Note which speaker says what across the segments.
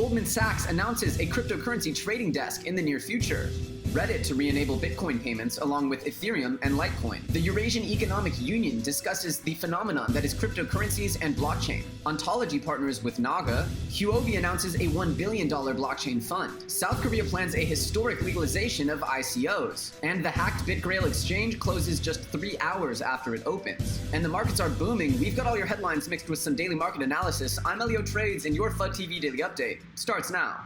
Speaker 1: Goldman Sachs announces a cryptocurrency trading desk in the near future. Reddit to re-enable Bitcoin payments along with Ethereum and Litecoin. The Eurasian Economic Union discusses the phenomenon that is cryptocurrencies and blockchain. Ontology partners with Naga. Huobi announces a $1 billion blockchain fund. South Korea plans a historic legalization of ICOs. And the hacked BitGrail exchange closes just 3 hours after it opens. And the markets are booming. We've got all your headlines mixed with some daily market analysis. I'm Elio Trades, and your FUD TV Daily Update starts now.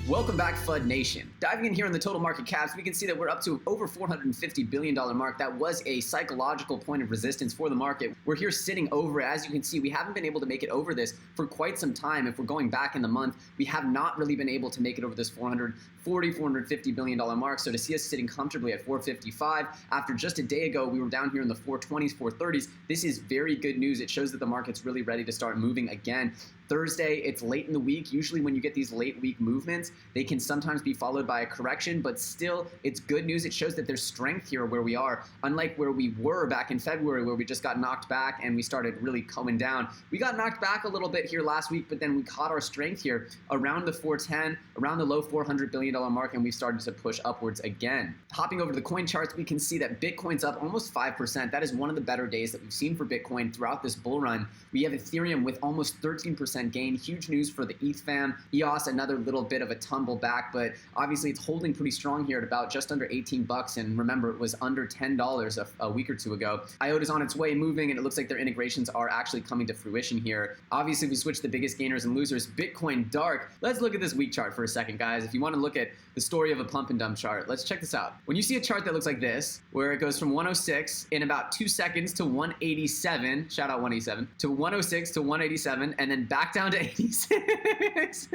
Speaker 1: Welcome back, FUD Nation. Diving in here on the total market caps, we can see that we're up to over $450 billion mark. That was a psychological point of resistance for the market. We're here sitting over it. As you can see, we haven't been able to make it over this for quite some time. If we're going back in the month, we have not really been able to make it over this $450 billion mark. So to see us sitting comfortably at 455 after just a day ago, we were down here in the 420s, 430s. This is very good news. It shows that the market's really ready to start moving again. Thursday, it's late in the week. Usually when you get these late week movements, they can sometimes be followed by a correction, but still, it's good news. It shows that there's strength here where we are, unlike where we were back in February, where we just got knocked back and we started really coming down. We got knocked back a little bit here last week, but then we caught our strength here around the 410, around the low $400 billion mark, and we started to push upwards again. Hopping over to the coin charts, we can see that Bitcoin's up almost 5%. That is one of the better days that we've seen for Bitcoin throughout this bull run. We have Ethereum with almost 13% gain. Huge news for the ETH fam. EOS, another little bit of a tumble back, but obviously it's holding pretty strong here at about just under 18 bucks. And remember, it was under $10 a week or two ago. IOTA is on its way moving, and it looks like their integrations are actually coming to fruition here. Obviously, we switched the biggest gainers and losers. Bitcoin dark. Let's look at this week chart for a second, guys. If you want to look at the story of a pump and dump chart, let's check this out. When you see a chart that looks like this, where it goes from 106 in about 2 seconds to 187, shout out 187, to 106 to 187, and then back down to 86.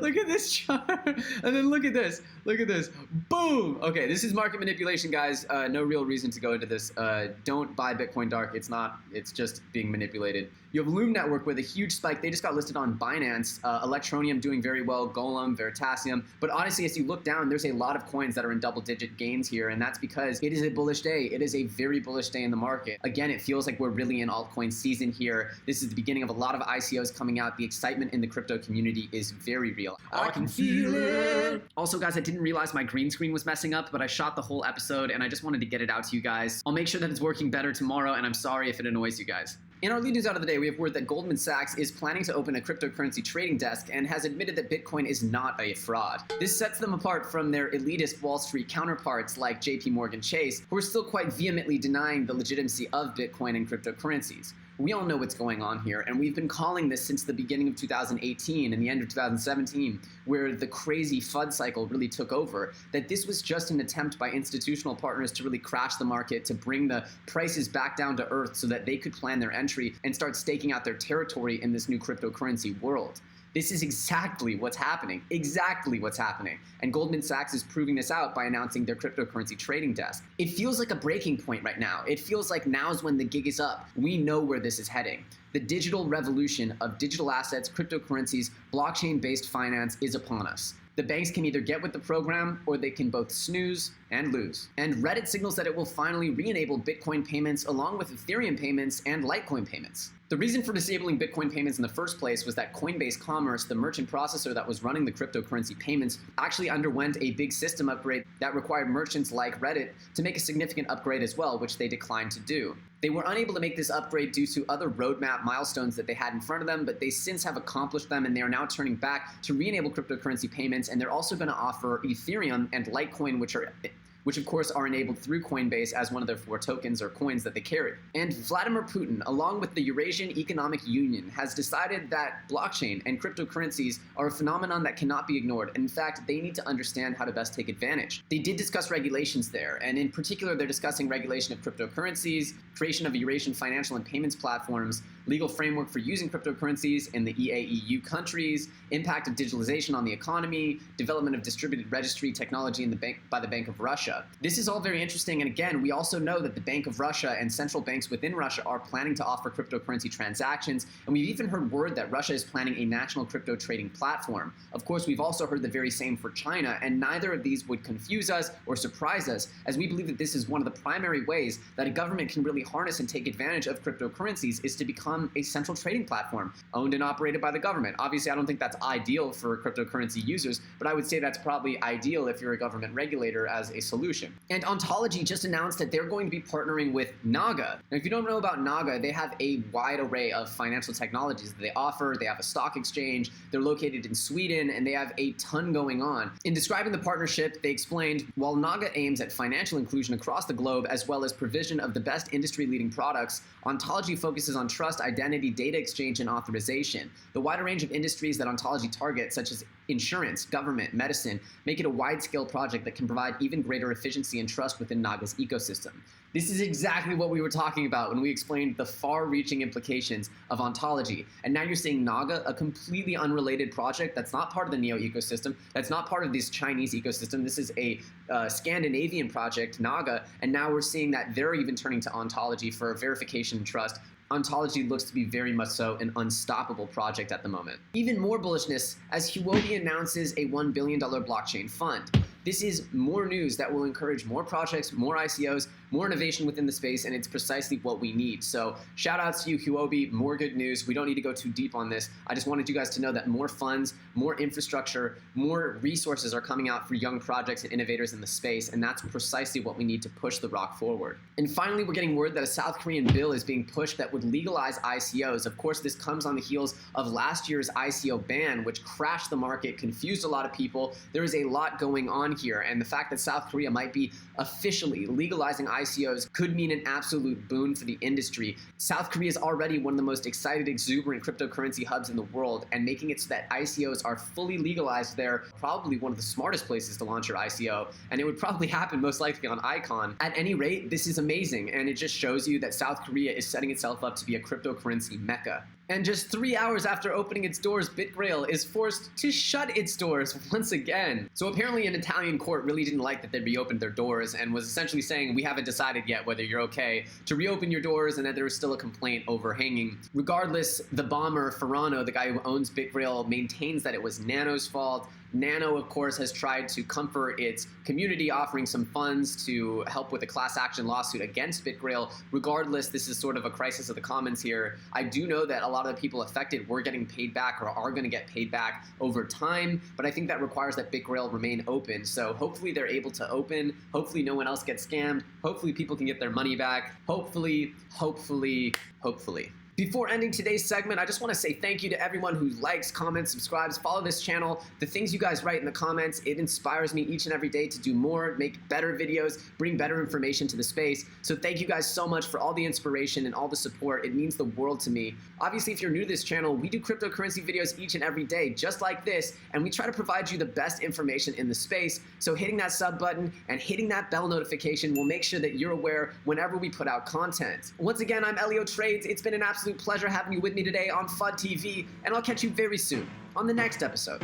Speaker 1: Look at this chart. And then look at this. Look at this. Boom. Okay, this is market manipulation, guys. No real reason to go into this. Don't buy Bitcoin dark. It's not. It's just being manipulated. You have Loom Network with a huge spike. They just got listed on Binance. Electronium doing very well. Golem, Veritasium. But honestly, as you look down, there's a lot of coins that are in double-digit gains here, and that's because it is a bullish day. It is a very bullish day in the market. Again, it feels like we're really in altcoin season here. This is the beginning of a lot of ICOs coming out. The excitement in the crypto community is very real. I can feel it. Also, guys, I didn't realize my green screen was messing up, but I shot the whole episode, and I just wanted to get it out to you guys. I'll make sure that it's working better tomorrow, and I'm sorry if it annoys you guys. In our lead news out of the day, we have word that Goldman Sachs is planning to open a cryptocurrency trading desk and has admitted that Bitcoin is not a fraud. This sets them apart from their elitist Wall Street counterparts like JP Morgan Chase, who are still quite vehemently denying the legitimacy of Bitcoin and cryptocurrencies. We all know what's going on here, and we've been calling this since the beginning of 2018 and the end of 2017, where the crazy FUD cycle really took over, that this was just an attempt by institutional partners to really crash the market, to bring the prices back down to earth so that they could plan their entry and start staking out their territory in this new cryptocurrency world. This is exactly what's happening. Exactly what's happening. And Goldman Sachs is proving this out by announcing their cryptocurrency trading desk. It feels like a breaking point right now. It feels like now's when the gig is up. We know where this is heading. The digital revolution of digital assets, cryptocurrencies, blockchain-based finance is upon us. The banks can either get with the program or they can both snooze and lose. And Reddit signals that it will finally re-enable Bitcoin payments along with Ethereum payments and Litecoin payments. The reason for disabling Bitcoin payments in the first place was that Coinbase Commerce, the merchant processor that was running the cryptocurrency payments, actually underwent a big system upgrade that required merchants like Reddit to make a significant upgrade as well, which they declined to do. They were unable to make this upgrade due to other roadmap milestones that they had in front of them, but they since have accomplished them, and they are now turning back to re-enable cryptocurrency payments, and they're also going to offer Ethereum and Litecoin, which of course are enabled through Coinbase as one of their 4 tokens or coins that they carry. And Vladimir Putin, along with the Eurasian Economic Union, has decided that blockchain and cryptocurrencies are a phenomenon that cannot be ignored. And in fact, they need to understand how to best take advantage. They did discuss regulations there, and in particular, they're discussing regulation of cryptocurrencies, creation of Eurasian financial and payments platforms, legal framework for using cryptocurrencies in the EAEU countries, impact of digitalization on the economy, development of distributed registry technology by the Bank of Russia. This is all very interesting, and again, we also know that the Bank of Russia and central banks within Russia are planning to offer cryptocurrency transactions, and we've even heard word that Russia is planning a national crypto trading platform. Of course, we've also heard the very same for China, and neither of these would confuse us or surprise us, as we believe that this is one of the primary ways that a government can really harness and take advantage of cryptocurrencies is to become become a central trading platform owned and operated by the government. Obviously, I don't think that's ideal for cryptocurrency users, but I would say that's probably ideal if you're a government regulator as a solution. And Ontology just announced that they're going to be partnering with Naga. Now, if you don't know about Naga, they have a wide array of financial technologies that they offer. They have a stock exchange, they're located in Sweden, and they have a ton going on. In describing the partnership, they explained, while Naga aims at financial inclusion across the globe as well as provision of the best industry-leading products, Ontology focuses on trust, identity, data exchange, and authorization. The wider range of industries that Ontology targets, such as insurance, government, medicine, make it a wide-scale project that can provide even greater efficiency and trust within Naga's ecosystem. This is exactly what we were talking about when we explained the far-reaching implications of Ontology. And now you're seeing Naga, a completely unrelated project that's not part of the Neo ecosystem, that's not part of this Chinese ecosystem. This is a Scandinavian project, Naga, and now we're seeing that they're even turning to Ontology for verification and trust. Ontology looks to be very much so an unstoppable project at the moment. Even more bullishness as Huobi announces a $1 billion blockchain fund. This is more news that will encourage more projects, more ICOs, more innovation within the space, and it's precisely what we need. So shout outs to you, Huobi, more good news. We don't need to go too deep on this. I just wanted you guys to know that more funds, more infrastructure, more resources are coming out for young projects and innovators in the space, and that's precisely what we need to push the rock forward. And finally, we're getting word that a South Korean bill is being pushed that would legalize ICOs. Of course, this comes on the heels of last year's ICO ban, which crashed the market, confused a lot of people. There is a lot going on here, and the fact that South Korea might be officially legalizing ICOs could mean an absolute boon for the industry. South Korea is already one of the most excited, exuberant cryptocurrency hubs in the world, and making it so that ICOs are fully legalized there, probably one of the smartest places to launch your ICO, and it would probably happen most likely on Icon. At any rate, this is amazing, and it just shows you that South Korea is setting itself up to be a cryptocurrency mecca. And just 3 hours after opening its doors, BitGrail is forced to shut its doors once again. So apparently an Italian court really didn't like that they reopened their doors and was essentially saying, we haven't decided yet whether you're okay to reopen your doors, and that there was still a complaint overhanging. Regardless, the bomber, Ferrano, the guy who owns BitGrail, maintains that it was Nano's fault. Nano, of course, has tried to comfort its community, offering some funds to help with a class action lawsuit against BitGrail. Regardless, this is sort of a crisis of the commons here. I do know that a lot of the people affected were getting paid back or are going to get paid back over time, but I think that requires that BitGrail remain open. So hopefully they're able to open. Hopefully no one else gets scammed. Hopefully people can get their money back. Hopefully. Before ending today's segment, I just want to say thank you to everyone who likes, comments, subscribes, follow this channel. The things you guys write in the comments, it inspires me each and every day to do more, make better videos, bring better information to the space. So thank you guys so much for all the inspiration and all the support. It means the world to me. Obviously, if you're new to this channel, we do cryptocurrency videos each and every day, just like this, and we try to provide you the best information in the space. So hitting that sub button and hitting that bell notification will make sure that you're aware whenever we put out content. Once again, I'm Elio Trades. It's been an absolute pleasure having you with me today on FUD TV, and I'll catch you very soon on the next episode.